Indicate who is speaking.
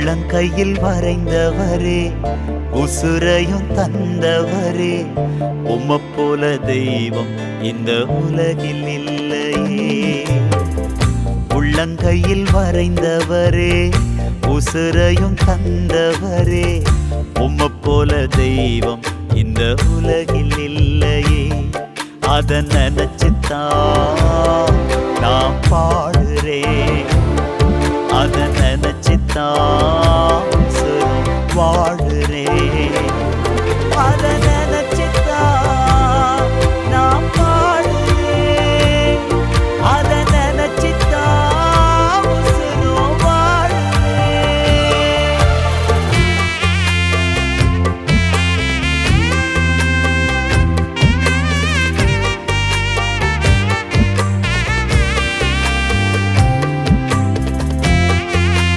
Speaker 1: உள்ளங்கையில் வரைந்தவரே, உசுரையும் தந்தவரே, உம்மை போல தெய்வம் இந்த உலகில் இல்லையே. உள்ளங்கையில் வரைந்தவரே, உசுரையும் தந்தவரே, உம்மை போல தெய்வம் இந்த உலகில் இல்லையே. அத நினைச்சுத்தான் நான் பாடுறேன், அத நினைச்சுத்தான்